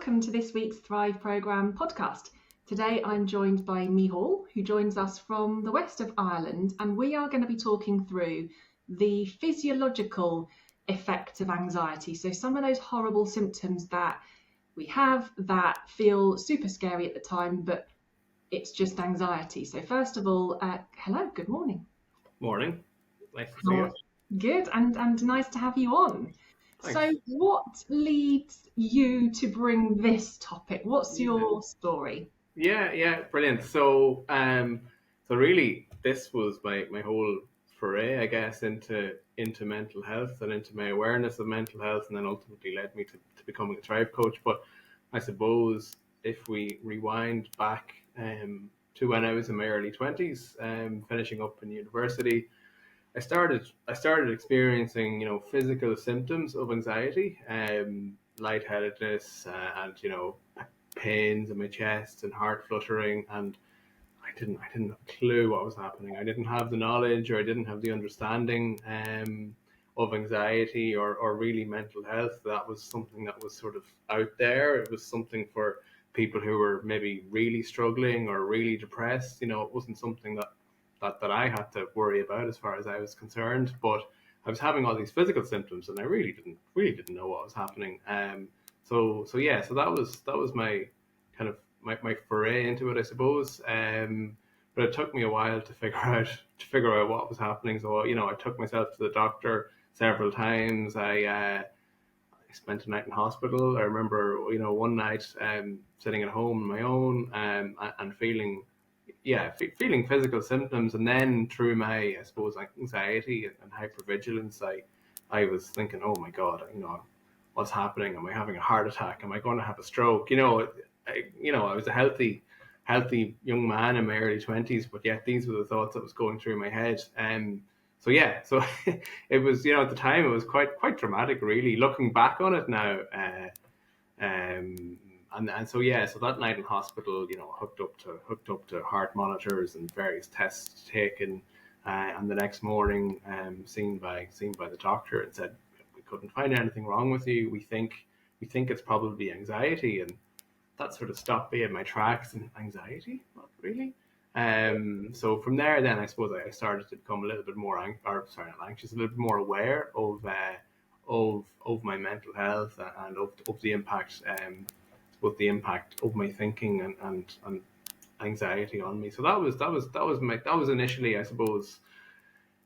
welcome to this week's Thrive Programme podcast. Today I'm joined by Micheál, who joins us from the west of Ireland, and we are going to be talking through the physiological effects of anxiety. So some of those horrible symptoms that we have that feel super scary at the time, but it's just anxiety. So first of all, hello, good morning. Morning. Nice to see you. Good, and nice to have you on. Thanks. So what leads you to bring this topic? What's your story? Yeah, brilliant. So really this was my whole foray, I guess, into mental health and into my awareness of mental health, and then ultimately led me to becoming a Thrive coach. But I suppose if we rewind back to when I was in my early 20s, finishing up in university, I started experiencing, physical symptoms of anxiety, lightheadedness, and pains in my chest and heart fluttering, and I didn't have a clue what was happening. I didn't have the knowledge, or I didn't have the understanding of anxiety or really mental health. That was something that was sort of out there. It was something for people who were maybe really struggling or really depressed. It wasn't something that I had to worry about as far as I was concerned. But I was having all these physical symptoms, and I really didn't know what was happening. So that was my kind of my foray into it, I suppose. But it took me a while to figure out what was happening. So I took myself to the doctor several times. I spent a night in hospital. I remember one night sitting at home on my own and feeling physical symptoms, and then through my, I suppose, anxiety and hypervigilance, I was thinking, oh my God, what's happening? Am I having a heart attack? Am I going to have a stroke? I was a healthy young man in my early 20s, but yet these were the thoughts that was going through my head. So it was, at the time it was quite dramatic, really, looking back on it now. So that night in hospital, hooked up to heart monitors and various tests taken, and the next morning, seen by the doctor, and said, we couldn't find anything wrong with you. We think it's probably anxiety. And that sort of stopped me in my tracks. And anxiety? Not really. So from there, then I suppose I started to become a little bit more anxious, a little bit more aware of my mental health and of the impact. Both the impact of my thinking and anxiety on me. So that was initially, I suppose,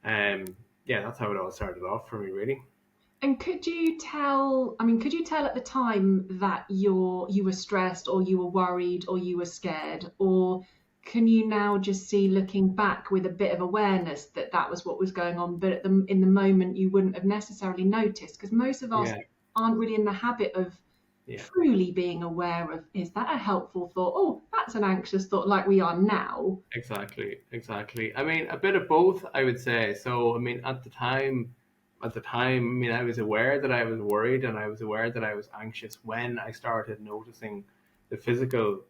that's how it all started off for me, really. And could you tell at the time that you were stressed, or you were worried, or you were scared, or can you now just see, looking back with a bit of awareness, that was what was going on, but in the moment you wouldn't have necessarily noticed? Because most of us aren't really in the habit of truly being aware of, is that a helpful thought? Oh, that's an anxious thought, like we are now. Exactly. I mean, a bit of both, I would say. So, I mean, at the time, I was aware that I was worried, and I was aware that I was anxious when I started noticing the physical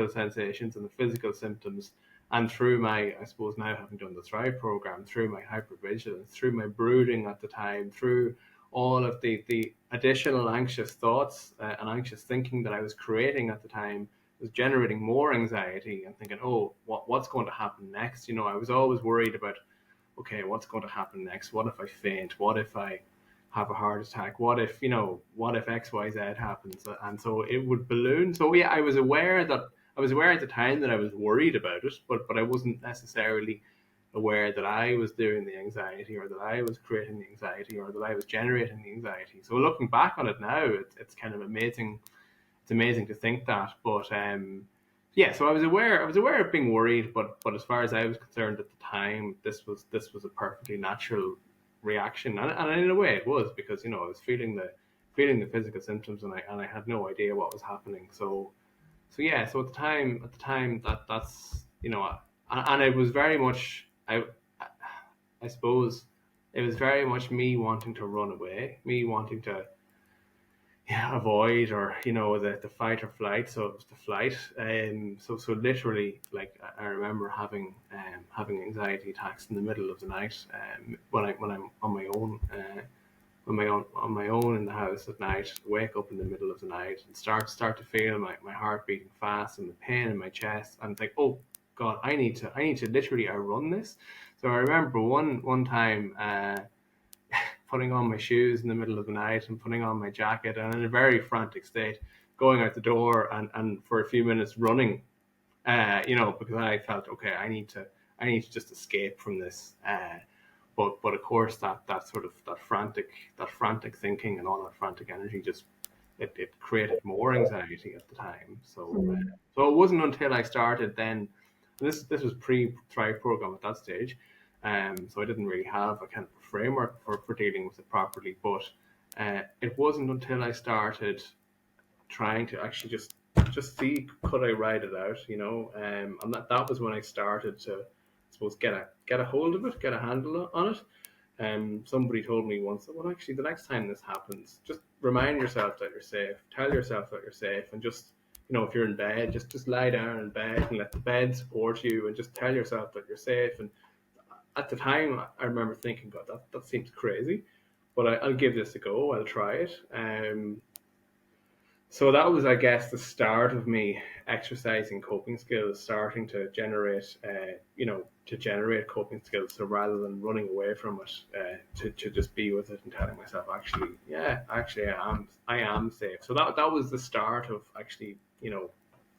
sensations and the physical symptoms. And through my, I suppose now having done the Thrive program, through my hypervigilance, through my brooding at the time, through all of the additional anxious thoughts and anxious thinking that I was creating at the time, was generating more anxiety and thinking, oh, what's going to happen next? I was always worried about, okay, what's going to happen next? What if I faint? What if I have a heart attack? What if X, Y, Z happens? And so it would balloon. So yeah, I was aware at the time that I was worried about it, but I wasn't necessarily aware that I was doing the anxiety, or that I was creating the anxiety, or that I was generating the anxiety. So looking back on it now, it's kind of amazing. It's amazing to think that. But so I was aware of being worried, but as far as I was concerned at the time, this was a perfectly natural reaction, and in a way it was, because I was feeling the physical symptoms, and I had no idea what was happening. So at the time that's and it was very much, I suppose it was very much me wanting to run away, me wanting to avoid, or the fight or flight. So it was the flight. So literally, like, I remember having anxiety attacks in the middle of the night, when I'm on my own, on my own in the house at night, wake up in the middle of the night and start to feel my heart beating fast and the pain in my chest, and think, oh God, I need to literally outrun this. So I remember one time putting on my shoes in the middle of the night and putting on my jacket and in a very frantic state going out the door and for a few minutes running, because I felt, okay, I need to just escape from this. But of course that sort of that frantic thinking and all that frantic energy just it created more anxiety at the time. Mm. So it wasn't until I started then. This was pre Thrive program at that stage, so I didn't really have a kind of framework for dealing with it properly. But it wasn't until I started trying to actually just see, could I write it out, and that was when I started to, I suppose, get a hold of it, get a handle on it. Somebody told me once that, well, actually, the next time this happens, just remind yourself that you're safe, tell yourself that you're safe, and just, if you're in bed, just lie down in bed and let the bed support you, and just tell yourself that you're safe. And at the time, I remember thinking, God, that seems crazy, but I'll give this a go. I'll try it. So that was, I guess, the start of me exercising coping skills, starting to generate, to generate coping skills. So rather than running away from it, to just be with it and telling myself, actually, yeah, actually, I am safe. So that was the start of actually,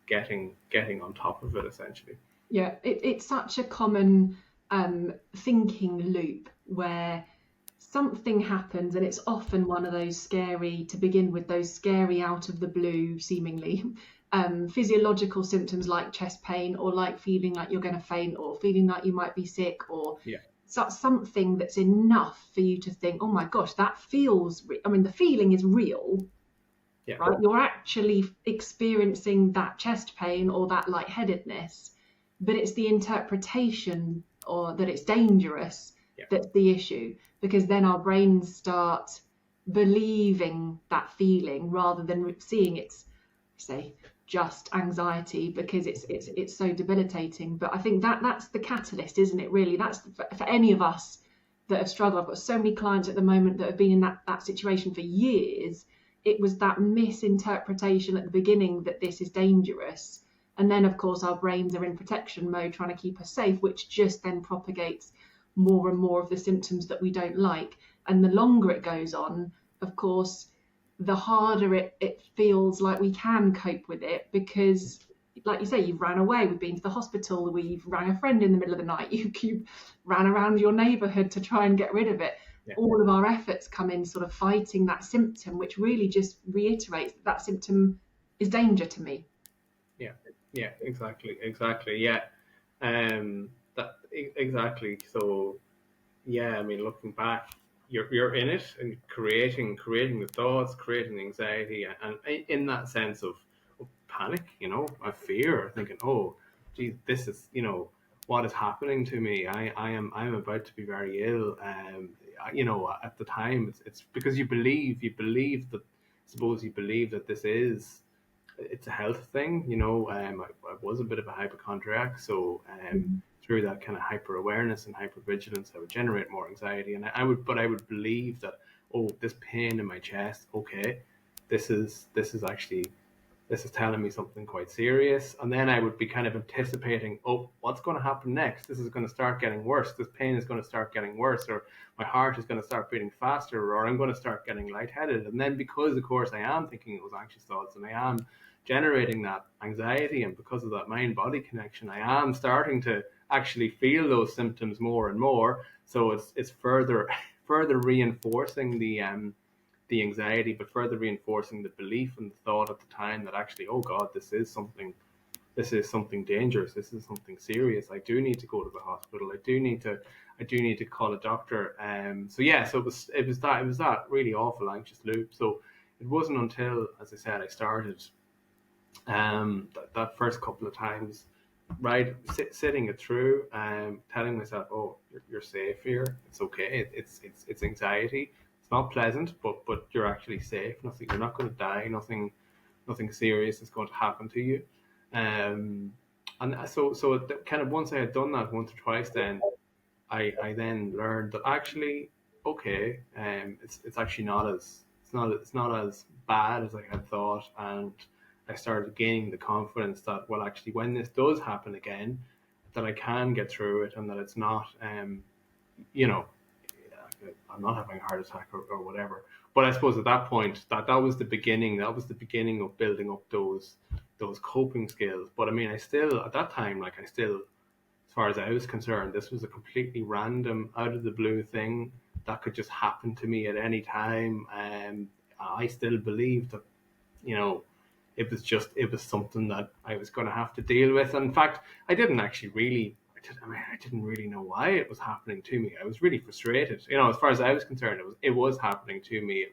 getting on top of it, essentially. Yeah, it's such a common thinking loop where something happens, and it's often one of those scary, to begin with, those scary out of the blue, seemingly physiological symptoms like chest pain, or like feeling like you're going to faint, or feeling like you might be sick, or Yeah, something that's enough for you to think, oh my gosh, that feels, I mean, the feeling is real, yeah, right? You're actually experiencing that chest pain or that lightheadedness, but it's the interpretation or that it's dangerous yeah, that's the issue, because then our brains start believing that feeling rather than seeing it's, say, just anxiety, because it's so debilitating. But I think that's the catalyst, isn't it, really? That's for any of us that have struggled. I've got so many clients at the moment that have been in that situation for years. It was that misinterpretation at the beginning that this is dangerous, and then of course our brains are in protection mode trying to keep us safe, which just then propagates more and more of the symptoms that we don't like. And the longer it goes on, of course, the harder it feels like we can cope with it, because like you say, you've ran away, we've been to the hospital, we've rang a friend in the middle of the night, you ran around your neighborhood to try and get rid of it. yeah, All of our efforts come in sort of fighting that symptom, which really just reiterates that that symptom is danger to me. yeah, yeah. Exactly. Yeah, exactly. So yeah, I mean, looking back, you're in it and creating the thoughts, creating the anxiety, and in that sense of panic, of fear, thinking, oh, geez, this is, what is happening to me? I'm about to be very ill. At the time, it's because you believe that, suppose you believe that this is, it's a health thing. I was a bit of a hypochondriac, so Mm. through that kind of hyper awareness and hypervigilance, I would generate more anxiety, and I would believe that, oh, this pain in my chest, okay, this is actually, this is telling me something quite serious. And then I would be kind of anticipating, oh, what's going to happen next? This is going to start getting worse. This pain is going to start getting worse, or my heart is going to start beating faster, or I'm going to start getting lightheaded. And then, because, of course, I am thinking those anxious thoughts and I am generating that anxiety, and because of that mind body connection, I am starting to actually feel those symptoms more and more. So it's further further reinforcing the anxiety, but further reinforcing the belief and the thought at the time that actually, oh God, this is something dangerous. This is something serious. I do need to go to the hospital. I do need to call a doctor. So yeah, so it was that really awful anxious loop. So it wasn't until, as I said, I started that first couple of times, right, sitting it through, telling myself, oh, you're safe here. It's okay. It's anxiety. It's not pleasant, but you're actually safe. Nothing. You're not going to die. Nothing serious is going to happen to you. Um, and so kind of once I had done that once or twice, then I then learned that actually, okay, it's actually not as it's not as bad as I had thought, and I started gaining the confidence that, well, actually, when this does happen again, that I can get through it, and that it's not, you know, I'm not having a heart attack or whatever. But I suppose at that point, that was the beginning. That was the beginning of building up those coping skills. But I mean, I still at that time, like, I still, as far as I was concerned, this was a completely random, out of the blue thing that could just happen to me at any time. And I still believed that, you know, it was something that I was going to have to deal with. And in fact, I didn't actually really. I didn't really know why it was happening to me. I was really frustrated. You know, as far as I was concerned, it was happening to me.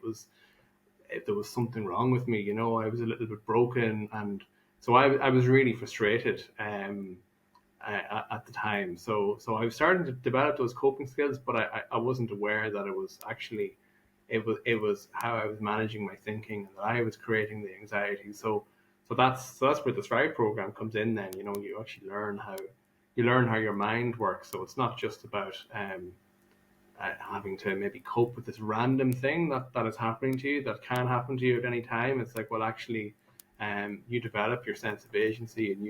There was something wrong with me. You know, I was a little bit broken, and so I was really frustrated. At the time. So I was starting to develop those coping skills, but I wasn't aware that it was actually it was how I was managing my thinking, and that I was creating the anxiety. So that's where the Thrive program comes in. Then, you know, you actually learn how your mind works. So it's not just about having to maybe cope with this random thing that is happening to you, that can happen to you at any time. It's like, well, actually, you develop your sense of agency, and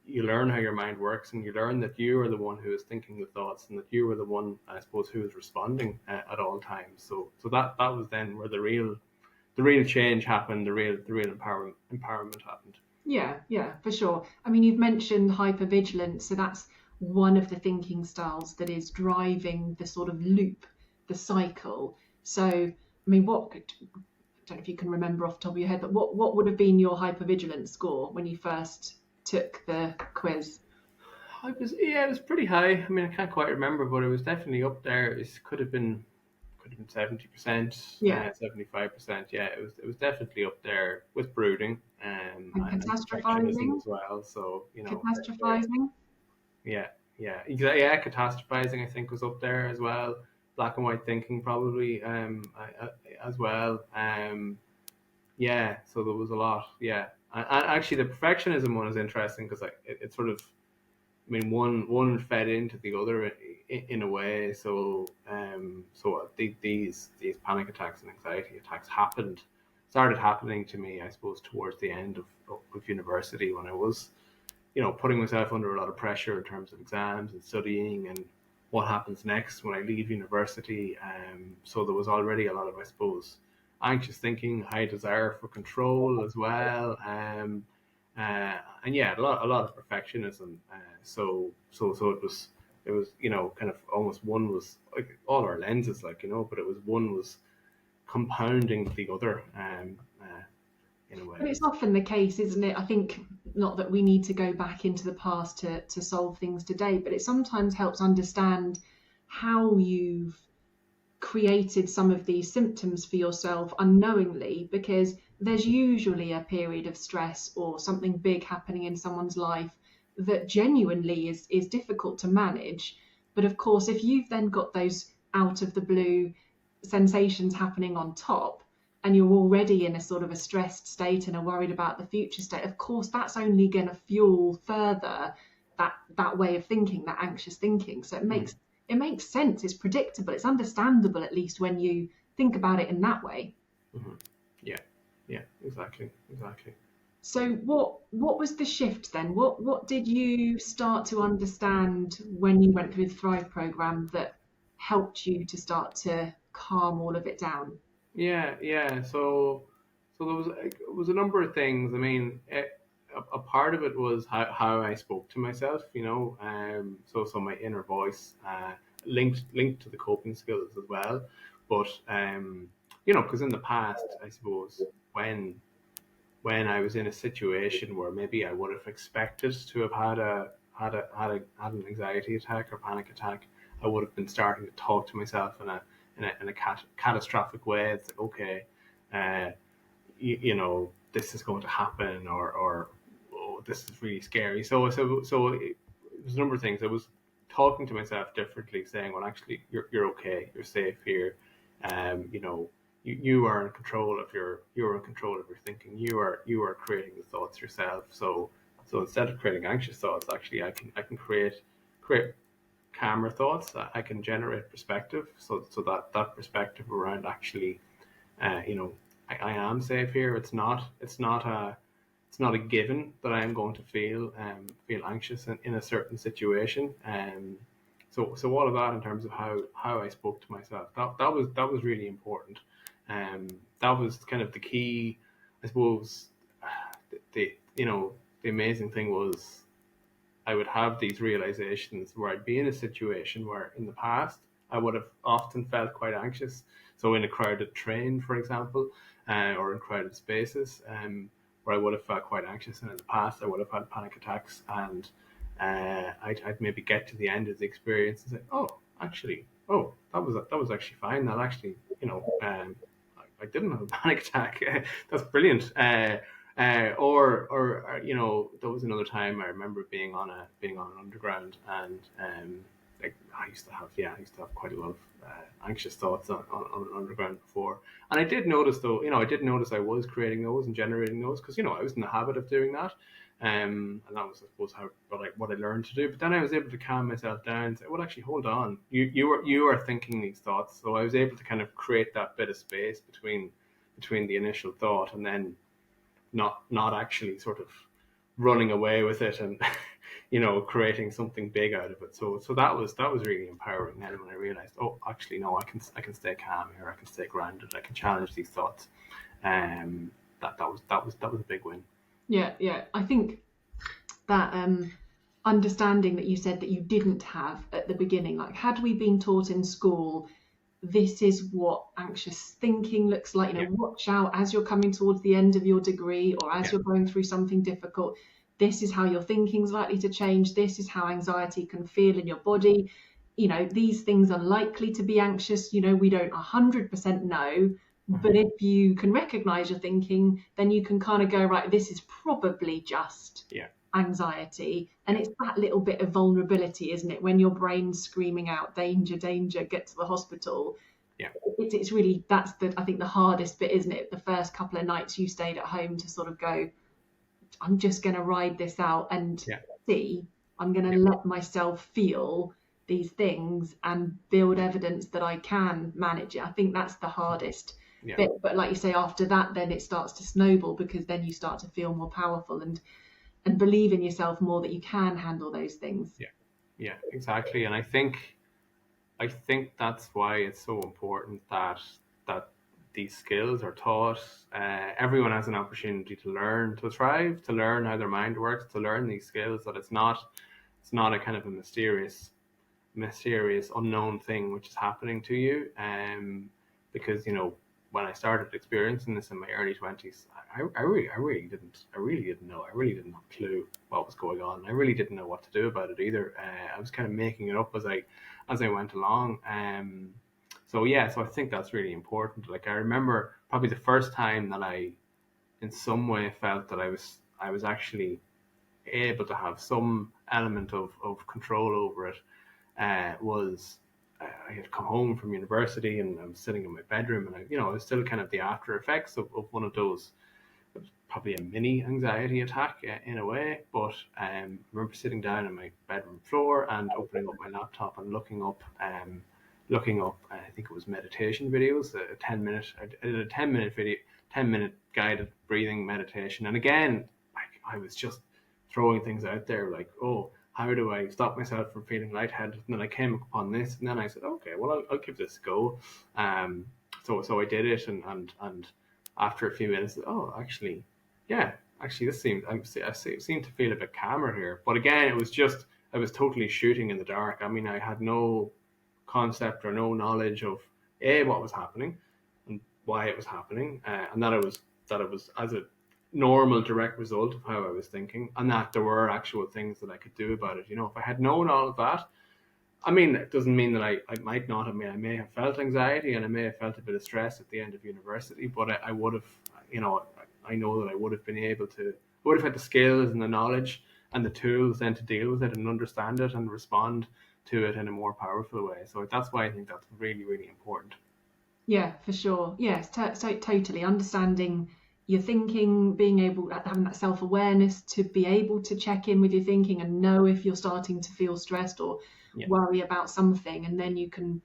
you learn how your mind works, and you learn that you are the one who is thinking the thoughts, and that you are the one, I suppose, who is responding at all times. So that was then where the real change happened, the real empowerment happened. Yeah, yeah, for sure. I mean, you've mentioned hypervigilance, so that's one of the thinking styles that is driving the sort of loop, the cycle. So, I mean, I don't know if you can remember off the top of your head, but what would have been your hypervigilance score when you first took the quiz? It was pretty high. I mean, I can't quite remember, but it was definitely up there. It could have been 70%, Yeah, 75%. Yeah, it was definitely up there with brooding, and and perfectionism catastrophizing, as well. So, you know, catastrophizing. yeah, yeah, catastrophizing, I think, was up there as well. Black and white thinking, probably, as well. Yeah, so there was a lot. Yeah, and actually, the perfectionism one is interesting because, like, it sort of, I mean, one fed into the other in a way. These panic attacks and anxiety attacks started happening to me, I suppose, towards the end of university, when I was, you know, putting myself under a lot of pressure in terms of exams and studying, and what happens next when I leave university. So there was already a lot of, I suppose, anxious thinking, high desire for control as well. And yeah, a lot of perfectionism. So it was, you know, kind of almost one was like all our lenses, like, you know, but it was one was compounding the other, in a And way. it's often the case, isn't it? I think not that we need to go back into the past to solve things today, but it sometimes helps understand how you've created some of these symptoms for yourself unknowingly, because there's usually a period of stress or something big happening in someone's life that genuinely is difficult to manage. But of course, if you've then got those out of the blue sensations happening on top, and you're already in a sort of a stressed state and are worried about the future state, of course that's only going to fuel further that way of thinking, that anxious thinking. So Mm. it makes sense. It's predictable. It's understandable, at least when you think about it in that way. Hmm. Yeah, yeah, exactly, exactly. So what was the shift then? What did you start to understand when you went through the Thrive program that helped you to start to calm all of it down? Yeah, yeah. So there was, like, it was a number of things. I mean, a part of it was how I spoke to myself. You know, so my inner voice, linked to the coping skills as well. But you know, because in the past, I suppose, when I was in a situation where maybe I would have expected to have had an anxiety attack or panic attack, I would have been starting to talk to myself in a catastrophic way. It's like, okay, uh, you know, this is going to happen, or oh, this is really scary. So it was a number of things. I was talking to myself differently, saying, well, actually, you're okay, you're safe here. You know, you are in control of you're in control of your thinking. You are creating the thoughts yourself. So instead of creating anxious thoughts, actually, I can create calmer thoughts, I can generate perspective. So that perspective around actually, you know, I am safe here. It's not a given that I am going to feel anxious in a certain situation. So all of that in terms of how I spoke to myself, that was really important. That was kind of the key, I suppose. The you know the amazing thing was I would have these realizations where I'd be in a situation where in the past I would have often felt quite anxious. So in a crowded train, for example, or in crowded spaces, where I would have felt quite anxious, and in the past I would have had panic attacks, and I'd maybe get to the end of the experience and say, oh, actually, oh, that was actually fine. That actually, I didn't have a panic attack. That's brilliant. Or you know, there was another time I remember being on an underground, and like I used to have quite a lot of anxious thoughts on an underground before, and I did notice though, I did notice I was creating those and generating those because I was in the habit of doing that, and that was I suppose what I learned to do. But then I was able to calm myself down and say, well, actually, hold on, you are thinking these thoughts, so I was able to kind of create that bit of space between the initial thought and then not actually sort of running away with it and creating something big out of it. So that was really empowering. Then when I realized, oh, actually no, I can stay calm here. I can stay grounded. I can challenge these thoughts. That was a big win. Yeah. I think that understanding that you said that you didn't have at the beginning, like had we been taught in school, this is what anxious thinking looks like, watch out as you're coming towards the end of your degree or as you're going through something difficult, this is how your thinking's likely to change, this is how anxiety can feel in your body, these things are likely to be anxious, we don't 100% know, but if you can recognize your thinking, then you can kind of go, right, this is probably just anxiety. And it's that little bit of vulnerability, isn't it, when your brain's screaming out danger, danger, get to the hospital. It's really, that's I think the hardest bit, isn't it, the first couple of nights you stayed at home to sort of go, I'm just going to ride this out and see, I'm going to let myself feel these things and build evidence that I can manage it. I think that's the hardest bit. But like you say, after that, then it starts to snowball, because then you start to feel more powerful and believe in yourself more that you can handle those things. Yeah, exactly. And I think that's why it's so important that these skills are taught. Everyone has an opportunity to learn, to thrive, to learn how their mind works, to learn these skills. That it's not a kind of a mysterious unknown thing which is happening to you. Because when I started experiencing this in my early 20s, I really didn't know. I really didn't have a clue what was going on. I really didn't know what to do about it either. I was kind of making it up as I went along. So I think that's really important. Like I remember probably the first time that I, in some way, felt that I was actually able to have some element of control over it. Was I had come home from university and I was sitting in my bedroom, and I was still kind of the after effects of one of those. It was probably a mini anxiety attack in a way, but I remember sitting down on my bedroom floor and opening up my laptop and looking up. I think it was meditation videos. I did a 10-minute video, 10-minute guided breathing meditation, and again, I was just throwing things out there like, oh, how do I stop myself from feeling lightheaded? And then I came upon this, and then I said, okay, well, I'll give this a go. So I did it, and after a few minutes, oh, actually, this seemed I seem to feel a bit calmer here. But again, it was just I was totally shooting in the dark. I mean, I had no concept or no knowledge of what was happening and why it was happening, and that it was as a normal direct result of how I was thinking, and that there were actual things that I could do about it. If I had known all of that, I mean, it doesn't mean that I might not have. I may have felt anxiety and I may have felt a bit of stress at the end of university, but I would have, I know that I would have been able to, I would have had the skills and the knowledge and the tools then to deal with it and understand it and respond to it in a more powerful way. So that's why I think that's really, really important. Yeah, for sure. Yes, so totally understanding your thinking, being able having that self-awareness to be able to check in with your thinking and know if you're starting to feel stressed or Yeah, worry about something, and then you can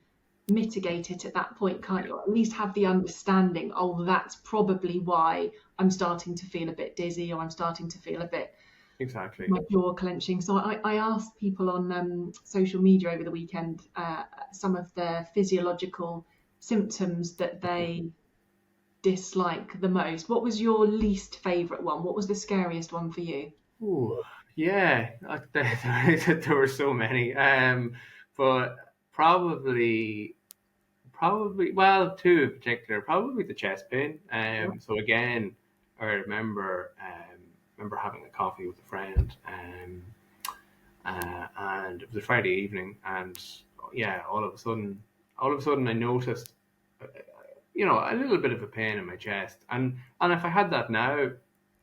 mitigate it at that point, can't you? Or at least have the understanding, oh, that's probably why I'm starting to feel a bit dizzy, or I'm starting to feel a bit exactly. my jaw clenching. So I asked people on social media over the weekend some of the physiological symptoms that they dislike the most. What was your least favorite one? What was the scariest one for you? Ooh, yeah, there were so many. But probably, well, two in particular. Probably the chest pain. So again, I remember having a coffee with a friend, and it was a Friday evening, and yeah, all of a sudden, I noticed, uh, a little bit of a pain in my chest, and if I had that now,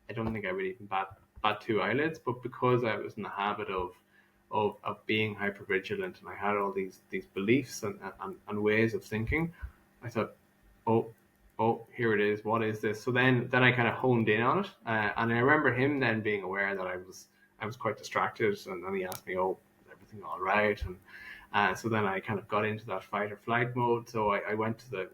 I don't think I would even bat two eyelids. But because I was in the habit of being hypervigilant, and I had all these beliefs and ways of thinking, I thought, oh, here it is. What is this? So then I kind of honed in on it, and I remember him then being aware that I was quite distracted, and then he asked me, "Oh, is everything all right?" And so then I kind of got into that fight or flight mode. So I went to the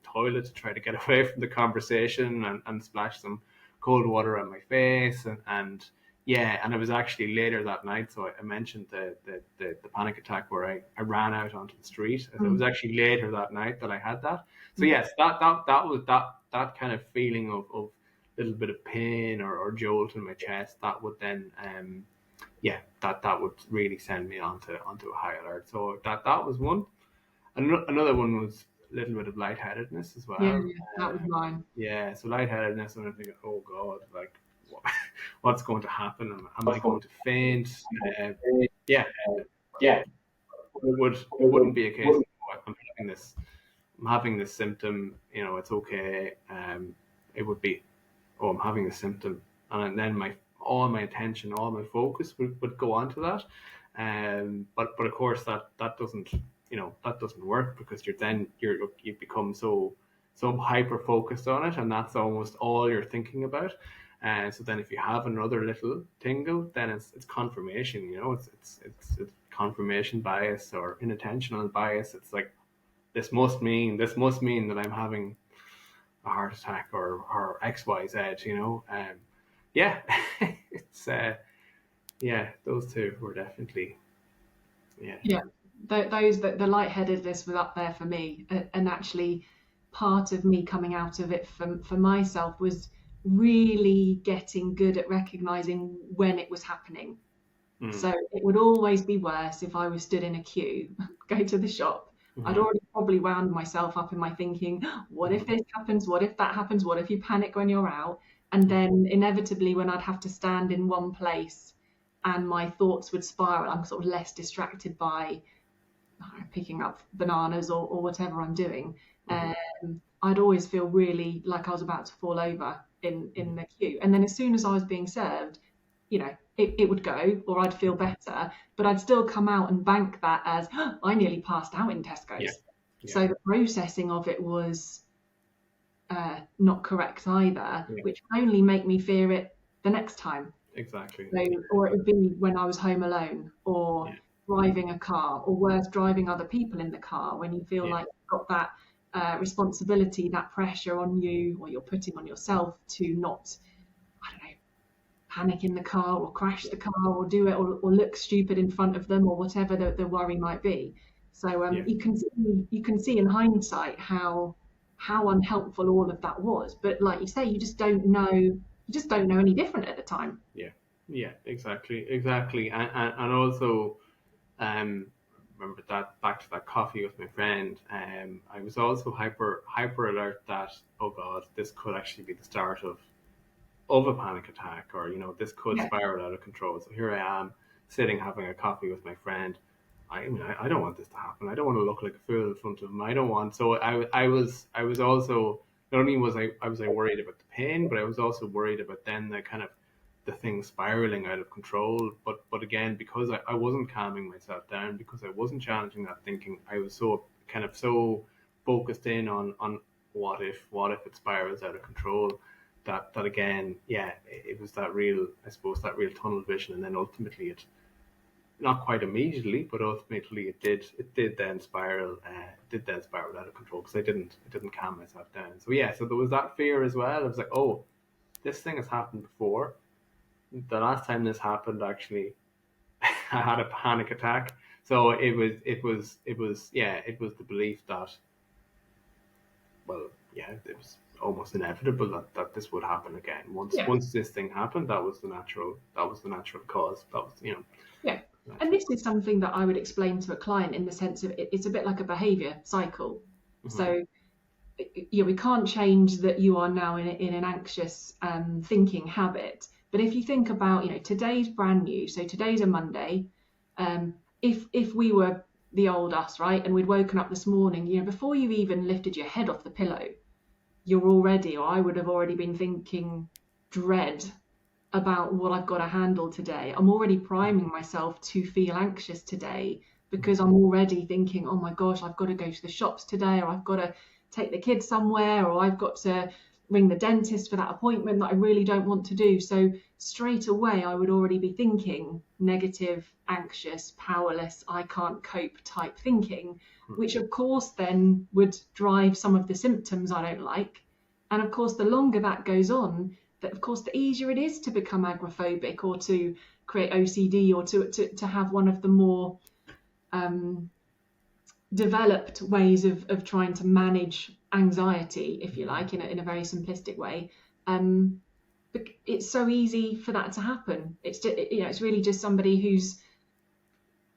toilet to try to get away from the conversation, and splash some cold water on my face, and yeah, and it was actually later that night. So I mentioned the panic attack where I ran out onto the street. It was Mm, actually later that night that I had that. So mm, yes, that was that kind of feeling of little bit of pain or jolt in my chest. That would then yeah, that would really send me onto a high alert. So that was one. Another one was a little bit of lightheadedness as yeah, well. yeah, that was mine. Yeah, so lightheadedness, and I'm thinking, oh God, like what, what's going to happen? Am I going to faint? Uh, yeah, it wouldn't be a case of, oh, I'm having this symptom. It's okay. It would be, oh, I'm having a symptom, and then all my attention, all my focus would go on to that. But of course that doesn't, that doesn't work, because you become so hyper focused on it, and that's almost all you're thinking about. And so then if you have another little tingle, then it's confirmation. It's confirmation bias or inattentional bias. It's like, this must mean that I'm having a heart attack or XYZ, yeah, it's yeah, those two were definitely, yeah. Yeah, those that the lightheadedness was up there for me, and actually, part of me coming out of it for myself was really getting good at recognizing when it was happening. Mm. So it would always be worse if I was stood in a queue, go to the shop. I'd Mm-hmm. already probably wound myself up in my thinking, what if Mm-hmm. this happens? What if that happens? What if you panic when you're out? And Mm-hmm. then inevitably, when I'd have to stand in one place and my thoughts would spiral, I'm sort of less distracted by picking up bananas or whatever I'm doing. Mm-hmm. I'd always feel really like I was about to fall over in the queue. And then as soon as I was being served, it would go, or I'd feel better, but I'd still come out and bank that as, "Oh, I nearly passed out in Yeah, Tesco's." yeah, So the processing of it was not correct either, yeah, which can only make me fear it the next time. exactly. So, or it would be when I was home alone, or Yeah, driving a car, or worse, driving other people in the car, when you feel yeah, like you've got that responsibility, that pressure on you, or you're putting on yourself to not, I don't know, panic in the car or crash the car or do it, or look stupid in front of them, or whatever the worry might be. So yeah, you can see in hindsight how unhelpful all of that was. But like you say, you just don't know any different at the time. yeah, yeah, exactly, and also, um, remember that, back to that coffee with my friend. I was also hyper alert that, oh God, this could actually be the start of a panic attack, or this could Yeah. spiral out of control. So here I am, sitting having a coffee with my friend. I don't want this to happen. I don't want to look like a fool in front of him. I don't want. So I was also, not only was I worried about the pain, but I was also worried about then the kind of the thing spiraling out of control. But again, because I wasn't calming myself down, because I wasn't challenging that thinking, I was so focused in on what if it spirals out of control, that again, yeah, it was that real, I suppose, that real tunnel vision, and then ultimately it, not quite immediately, but ultimately it did then spiral, out of control because I didn't calm myself down. So yeah, so there was that fear as well. I was like, oh, this thing has happened before. The last time this happened, actually, I had a panic attack. So it was the belief that, well, yeah, it was almost inevitable that this would happen again. Once Yeah. once this thing happened, that was the natural cause. That was, Yeah. And natural this is something that I would explain to a client in the sense of it's a bit like a behavior cycle. cause. Hmm. So we can't change that you are now in an anxious thinking habit. But if you think about, today's brand new, so today's a Monday. If we were the old us, right, and we'd woken up this morning, before you even lifted your head off the pillow, you're already, or I would have already been thinking dread about what I've got to handle today. I'm already priming myself to feel anxious today because I'm already thinking, oh my gosh, I've got to go to the shops today, or I've got to take the kids somewhere, or I've got to ring the dentist for that appointment that I really don't want to do. So straight away, I would already be thinking negative, anxious, powerless, I can't cope type thinking, which of course then would drive some of the symptoms I don't like. And of course, the longer that goes on, that of course the easier it is to become agoraphobic or to create OCD or to have one of the more developed ways of trying to manage anxiety, if you like, in a very simplistic way. But it's so easy for that to happen. It's just, it's really just somebody who's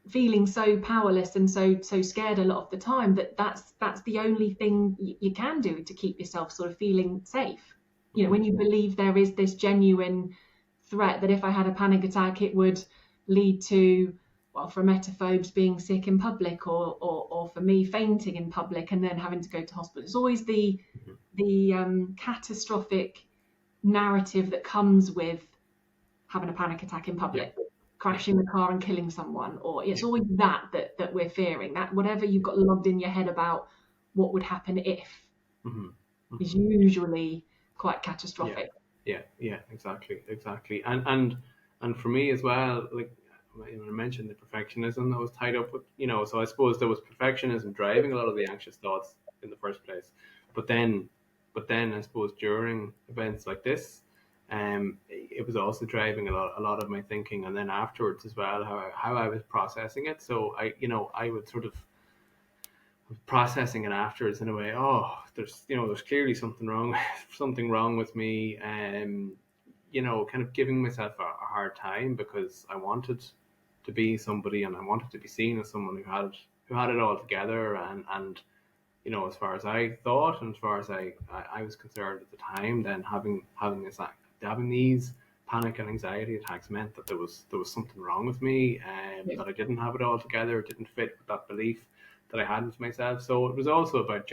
feeling so powerless and so scared a lot of the time that's the only thing you can do to keep yourself sort of feeling safe. When you believe there is this genuine threat that if I had a panic attack, it would lead to, well, for emetophobes being sick in public, or for me fainting in public and then having to go to hospital. It's always the catastrophic narrative that comes with having a panic attack in Yeah, public, yeah, crashing the car and killing someone, or it's yeah. always that we're fearing, that whatever you've got logged in your head about what would happen if Hmm. is Hmm. usually quite Yeah, catastrophic. yeah, exactly. And for me as well, like, I mentioned the perfectionism that was tied up with, so I suppose there was perfectionism driving a lot of the anxious thoughts in the first place. But then, I suppose during events like this, it was also driving a lot of my thinking, and then afterwards as well, how I was processing it. So I would sort of processing it afterwards in a way. Oh, there's clearly something wrong with me, kind of giving myself a hard time because I wanted to be somebody, and I wanted to be seen as someone who had it all together, and as far as I thought, and as far as I was concerned at the time, then having these panic and anxiety attacks meant that there was something wrong with me, Yeah. that I didn't have it all together, it didn't fit with that belief that I had with myself. So it was also about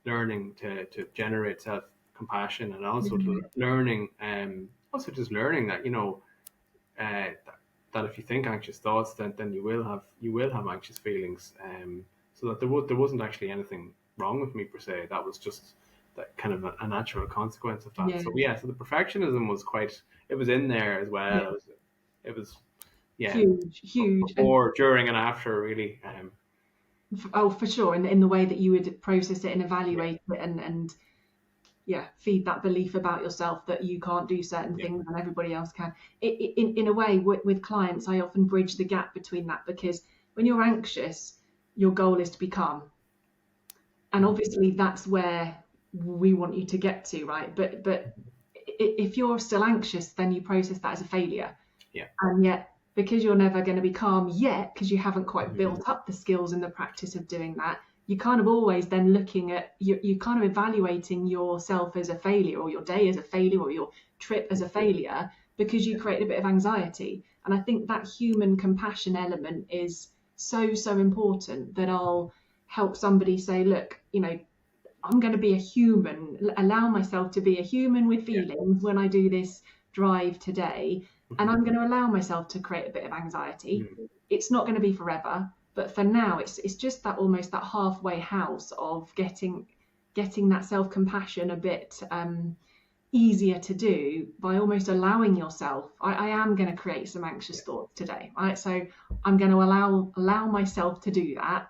learning to generate self compassion, and also to Mhm. learning, also just learning that, that if you think anxious thoughts, then you will have anxious feelings. So that there wasn't actually anything wrong with me per se. That was just that kind of a natural consequence of that. Yeah, So yeah, so the perfectionism was quite. It was in there as yeah, well. It was yeah, huge, and before, during, and after, really. oh, for sure, in the way that you would process it and Yeah, evaluate it, and yeah, feed that belief about yourself that you can't do certain yeah, things and everybody else can. In a way, with clients, I often bridge the gap between that, because when you're anxious, your goal is to be calm, and mhm, obviously that's where we want you to get to, right? But if you're still anxious, then you process that as a failure. yeah, And yet, because you're never going to be calm yet, because you haven't quite mhm, built up the skills and the practice of doing that, you kind of always then looking at you kind of evaluating yourself as a failure, or your day as a failure, or your trip as a failure, because you create a bit of anxiety. And I think that human compassion element is so important, that I'll help somebody say, look, I'm going to be a human, allow myself to be a human with yeah, feelings when I do this drive today. And mhm, I'm going to allow myself to create a bit of anxiety. mhm, It's not going to be forever, but for now, it's just that almost that halfway house of getting that self compassion a bit easier to do by almost allowing yourself. I am going to create some anxious Yeah. thoughts today, right? So I'm going to allow myself to do that.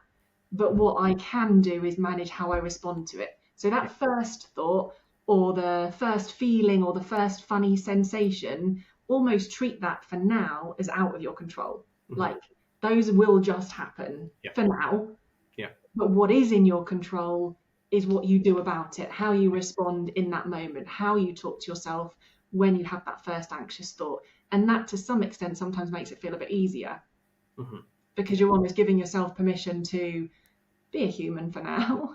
But what I can do is manage how I respond to it. So Yeah. that first thought or the first feeling or the first funny sensation, almost treat that for now as out of your control. Hmm. Like those will just happen Yeah. for now, Yeah. but what is in your control is what you do about it, how you respond in that moment, how you talk to yourself when you have that first anxious thought. And that, to some extent, sometimes makes it feel a bit easier Hmm. because Yeah. you're almost giving yourself permission to be a human for now,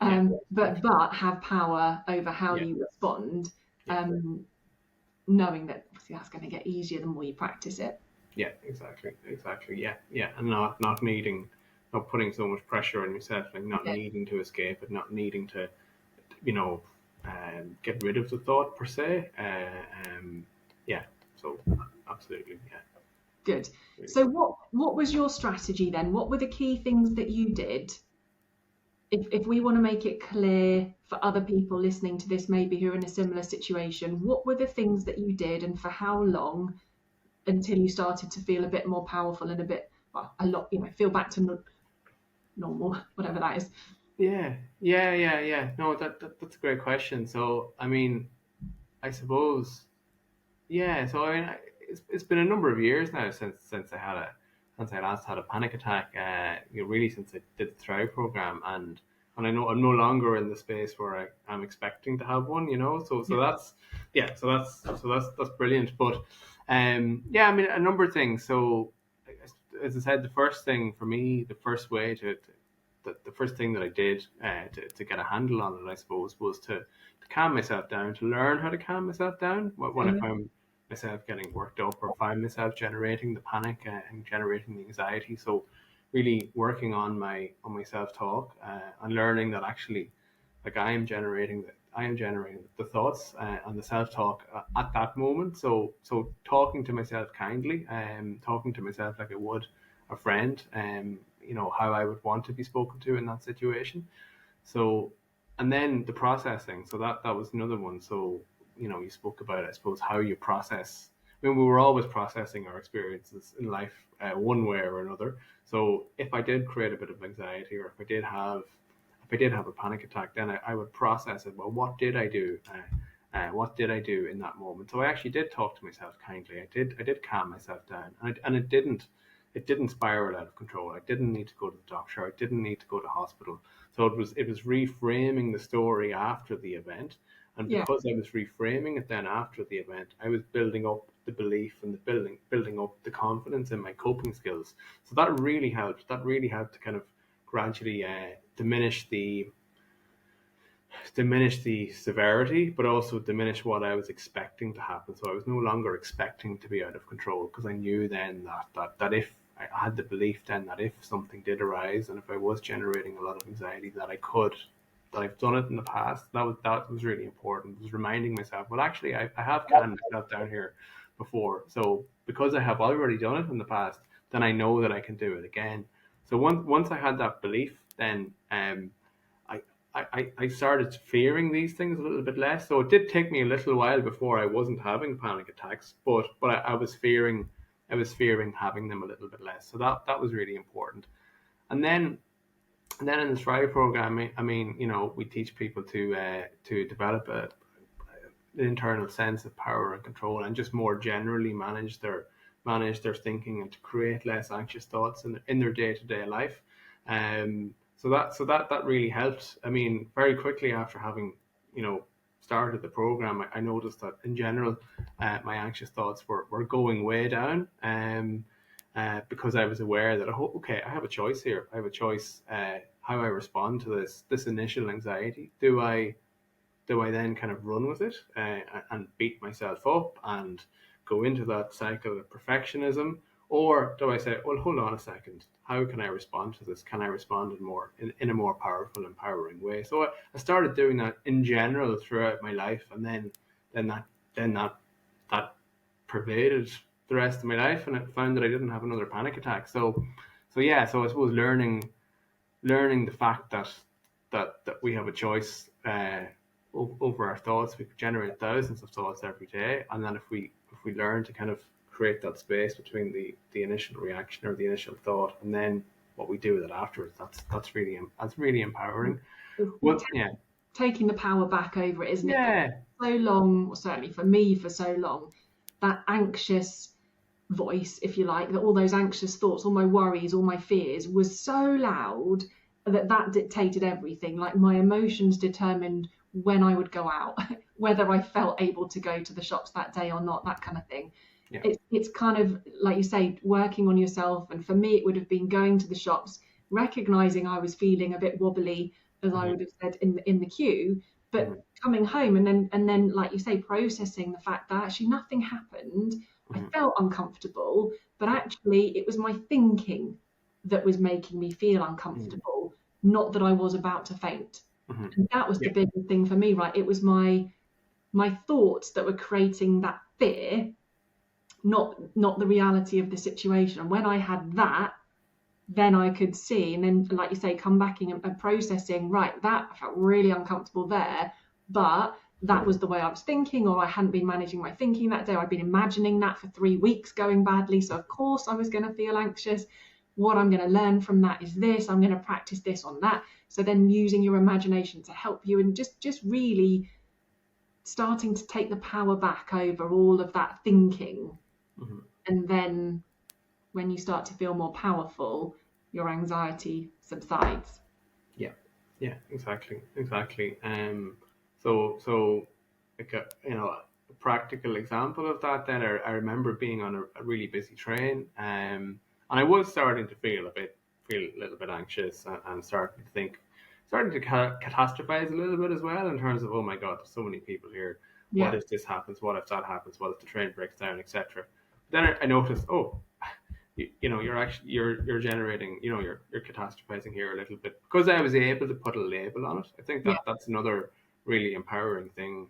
Yeah. but have power over how Yeah. you respond, Yeah. um, knowing that obviously that's going to get easier the more you practice it. Yeah, exactly, exactly. Yeah, yeah, and not needing, not putting so much pressure on yourself, like not Yeah, needing to escape it, not needing to, you know, get rid of the thought per se. Yeah, so absolutely, yeah, good. really So good. what was your strategy then? What were the key things that you did? If we want to make it clear for other people listening to this, maybe who are in a similar situation, what were the things that you did and for how long until you started to feel a bit more powerful and a bit, well, a lot, feel back to normal, whatever that is. Yeah, yeah, yeah, yeah. No, that's a great question. So, I mean, I suppose. Yeah, so I mean, it's been a number of years now since I last had a panic attack. Really since I did the Thrive program, and I know I'm no longer in the space where I'm expecting to have one. So Yeah. that's yeah, so that's brilliant. But yeah, I mean a number of things. So as I said, the first thing for me, the first way the first thing that I did to get a handle on it, I suppose, was to calm myself down, to learn how to calm myself down when I Yeah. found myself getting worked up or find myself generating the panic and generating the anxiety. So really working on my self talk and learning that actually like I am generating the thoughts and the self talk at that moment. So talking to myself kindly and talking to myself like I would a friend, how I would want to be spoken to in that situation. So, and then the processing. So that was another one. So, you spoke about, I suppose, how you process. I mean, we were always processing our experiences in life one way or another. So, if I did create a bit of anxiety, or if I did have a panic attack, then I would process it. Well, what did I do? What did I do in that moment? So I actually did talk to myself kindly. I did calm myself down, and it didn't spiral out of control. I didn't need to go to the doctor. I didn't need to go to hospital. So it was reframing the story after the event, and Yeah. because I was reframing it then after the event, I was building up the belief and the building up the confidence in my coping skills. So that really helped. That really helped to kind of gradually diminish the severity, but also diminish what I was expecting to happen. So I was no longer expecting to be out of control because I knew then that if I had the belief then that if something did arise and if I was generating a lot of anxiety, that I've done it in the past. That was really important. It was reminding myself, well, actually, I have calmed myself down here before. So because I have already done it in the past, then I know that I can do it again. So once I had that belief, then I, I started fearing these things a little bit less. So it did take me a little while before I wasn't having panic attacks, but I was fearing having them a little bit less. So that was really important. And then in the Thrive program, I mean, we teach people to develop an internal sense of power and control, and just more generally manage their thinking and to create less anxious thoughts in their day to day life. So that really helped. I mean, very quickly after having you know started the program, I noticed that in general, my anxious thoughts were going way down. Because I was aware that okay, I have a choice here. I have a choice how I respond to this initial anxiety. Do I then kind of run with it and beat myself up and go into that cycle of perfectionism? Or do I say, well, hold on a second, how can I respond to this? Can I respond in a more powerful, empowering way? So I started doing that in general throughout my life, and then that then that pervaded the rest of my life, and I found that I didn't have another panic attack. So yeah, so I suppose learning the fact that we have a choice over our thoughts. We generate thousands of thoughts every day, and then if we learn to kind of create that space between the initial reaction or the initial thought, and then what we do with it afterwards, that's really empowering. It's What? Yeah, taking the power back over it, isn't it? yeah, So long, or certainly for me, for so long, that anxious voice, if you like, that all those anxious thoughts, all my worries, all my fears was so loud that that dictated everything. Like my emotions determined when I would go out, whether I felt able to go to the shops that day or not, that kind of thing. yeah. It's kind of like you say, working on yourself. And for me, it would have been going to the shops, recognizing I was feeling a bit wobbly, as I Mm-hmm, would have said in the queue, mm-hmm, but coming home and then like you say, processing the fact that actually nothing happened. I mm-hmm. felt uncomfortable, but Yeah. actually it was my thinking that was making me feel Mm-hmm, uncomfortable, not that I was about to faint. mm-hmm. And that was the Yeah. biggest thing for me, right? It was my thoughts that were creating that fear, not the reality of the situation. And when I had that, then I could see, and then like you say, come back in and processing, right, that I felt really uncomfortable there, but that was the way I was thinking, or I hadn't been managing my thinking that day. I'd been imagining that for 3 weeks going badly, so of course I was going to feel anxious. What I'm going to learn from that is this. I'm going to practice this on that. So then using your imagination to help you, and just really starting to take the power back over all of that thinking. Mm-hmm. And then when you start to feel more powerful, your anxiety subsides. Yeah, yeah, exactly, exactly. So like a practical example of that. Then I remember being on a really busy train, and I was starting to feel a little bit anxious, and starting to catastrophize a little bit as well in terms of, oh my God, there's so many people here. What Yeah. if this happens? What if that happens? What if the train breaks down, etc. Then I noticed, oh, you're actually you're generating, you're catastrophizing here a little bit, because I was able to put a label on it. I think Yeah. that's another really empowering thing,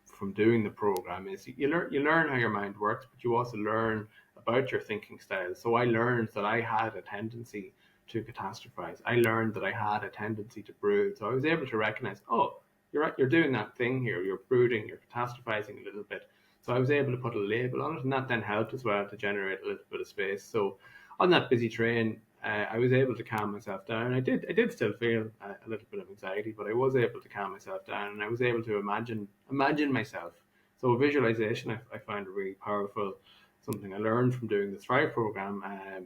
from doing the program, is you learn how your mind works, but you also learn about your thinking style. So I learned that I had a tendency to catastrophize. I learned that I had a tendency to brood. So I was able to recognize, oh, you're doing that thing here. You're brooding. You're catastrophizing a little bit. So I was able to put a label on it, and that then helped as well to generate a little bit of space. So on that busy train, I was able to calm myself down. I did still feel a little bit of anxiety, but I was able to calm myself down, and I was able to imagine myself. So visualization, I find really powerful. Something I learned from doing the Thrive program. I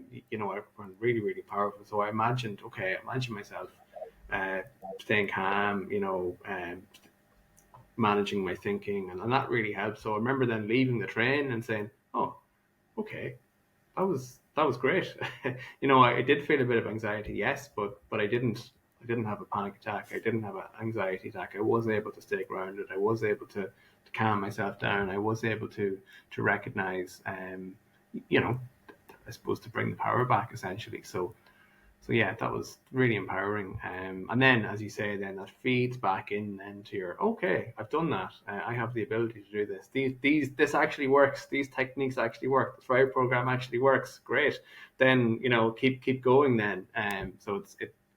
found really, really powerful. So I imagine myself uh, staying calm, managing my thinking, and that really helped. So I remember then leaving the train and saying, "Oh, okay, that was great." I did feel a bit of anxiety, yes, but I didn't have a panic attack. I didn't have an anxiety attack. I was able to stay grounded. I was able to calm myself down. I was able to recognize, I suppose, to bring the power back essentially. So yeah, that was really empowering. And then, as you say, then that feeds back in then to your, okay, I've done that. I have the ability to do this. This actually works. These techniques actually work. The Thrive program actually works. Great. Then keep going. Then, so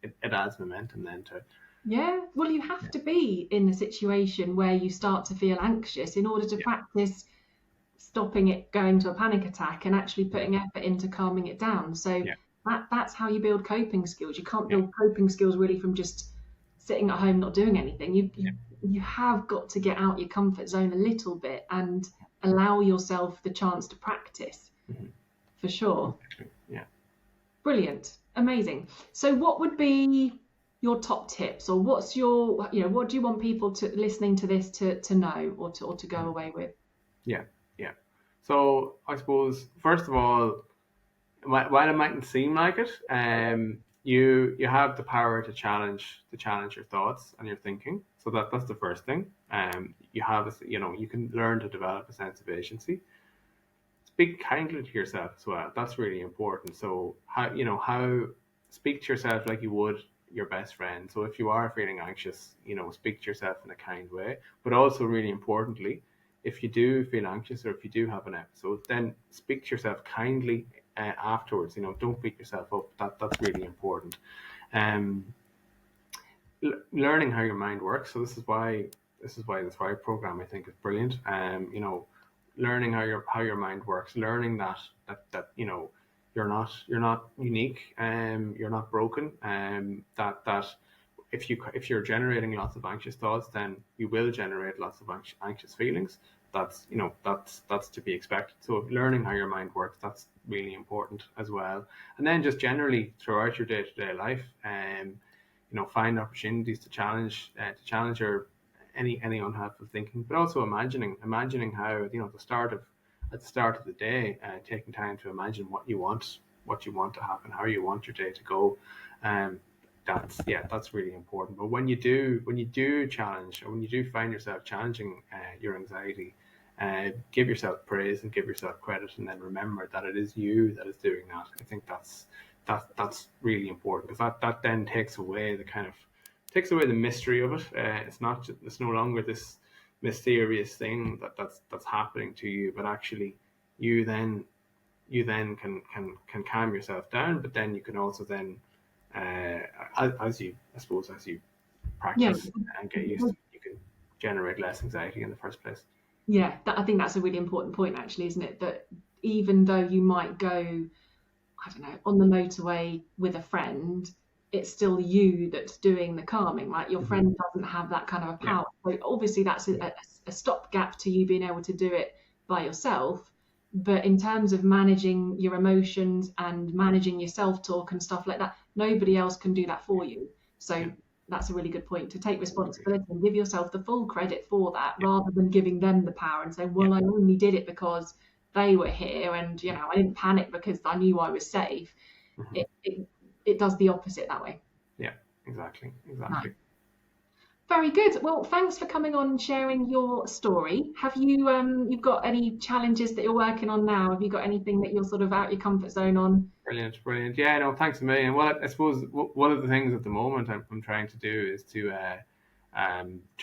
it adds momentum then to. Yeah. Well, you have to be in a situation where you start to feel anxious in order to Yeah, practice stopping it going to a panic attack and actually yeah, putting effort into calming it down. So yeah, that's how you build coping skills. You can't yeah, build coping skills really from just sitting at home not doing anything. You yeah. you, you have got to get out your comfort zone a little bit and allow yourself the chance to practice, Mm-hmm. for sure. Exactly. Yeah. Brilliant. Amazing. So what would be your top tips, or what's your, what do you want people to listening to this to know, or to go away with? Yeah, yeah. So I suppose, first of all, while it mightn't seem like it, you have the power to challenge your thoughts and your thinking. So that's the first thing. You can learn to develop a sense of agency. Speak kindly to yourself as well. That's really important. So how speak to yourself like you would your best friend. So if you are feeling anxious, speak to yourself in a kind way. But also, really importantly, if you do feel anxious or if you do have an episode, then speak to yourself kindly afterwards. Don't beat yourself up. That's really important. Um, learning how your mind works. So this is why this Thrive program I think is brilliant. Learning how your mind works, learning that you're not unique, you're not broken, that if you're generating lots of anxious thoughts, then you will generate lots of anxious feelings. That's to be expected. So learning how your mind works, that's really important as well. And then just generally throughout your day-to-day life, find opportunities to challenge your any unhelpful thinking, but also imagining how at the start of the day, taking time to imagine what you want to happen, how you want your day to go. Um, that's really important. But when you do challenge, or when you do find yourself challenging your anxiety, give yourself praise and give yourself credit, and then remember that it is you that is doing that. I think that's really important, because that then takes away the mystery of it. It's no longer this mysterious thing that's happening to you, but actually you then can calm yourself down. But then you can also then, as you Yeah. practice and get used to it, you can generate less anxiety in the first place. Yeah, I think that's a really important point, actually, isn't it? That even though you might go, I don't know, on the motorway with a friend, it's still you that's doing the calming. Like your Hmm. friend doesn't have that kind of a Yeah, power. So obviously that's a stopgap to you being able to do it by yourself. But in terms of managing your emotions and managing your self-talk and stuff like that, nobody else can do that for you. yeah, So that's a really good point, to take absolutely. responsibility and give yourself the full credit for that, rather than giving them the power and saying, Yeah, well, I only did it because they were here, and I didn't panic because I knew I was safe. yeah. Hmm. It does the opposite that way. Yeah, exactly, No. exactly. Very good. Well, thanks for coming on and sharing your story. Have you've got any challenges that you're working on now? Have you got anything that you're sort of out your comfort zone on? Brilliant, brilliant. Yeah, no, thanks a million. Well, I suppose one of the things at the moment I'm trying to do is to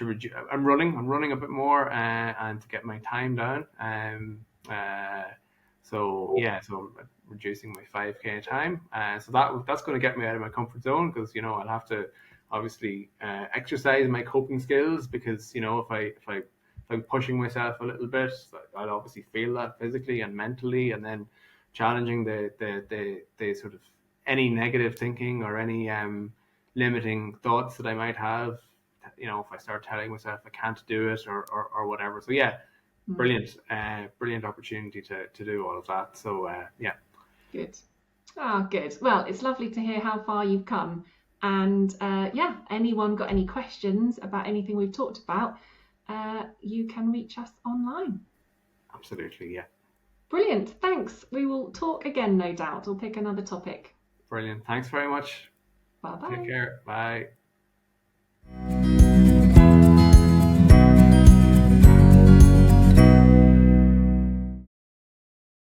reduce. I'm running a bit more, and to get my time down. So yeah, so I'm reducing my 5K time. So that's going to get me out of my comfort zone, because I'll have to obviously exercise my coping skills, because if I'm pushing myself a little bit, I'll obviously feel that physically and mentally, and then challenging the sort of any negative thinking, or any limiting thoughts that I might have. If I start telling myself I can't do it, or whatever. So yeah, Hmm, brilliant opportunity to do all of that. So yeah, good. Ah, good. Well, it's lovely to hear how far you've come. And yeah, anyone got any questions about anything we've talked about, you can reach us online. absolutely, yeah, Brilliant. Thanks. We will talk again, no doubt. We'll pick another topic. brilliant. Thanks very much. Bye Take bye. care. Bye.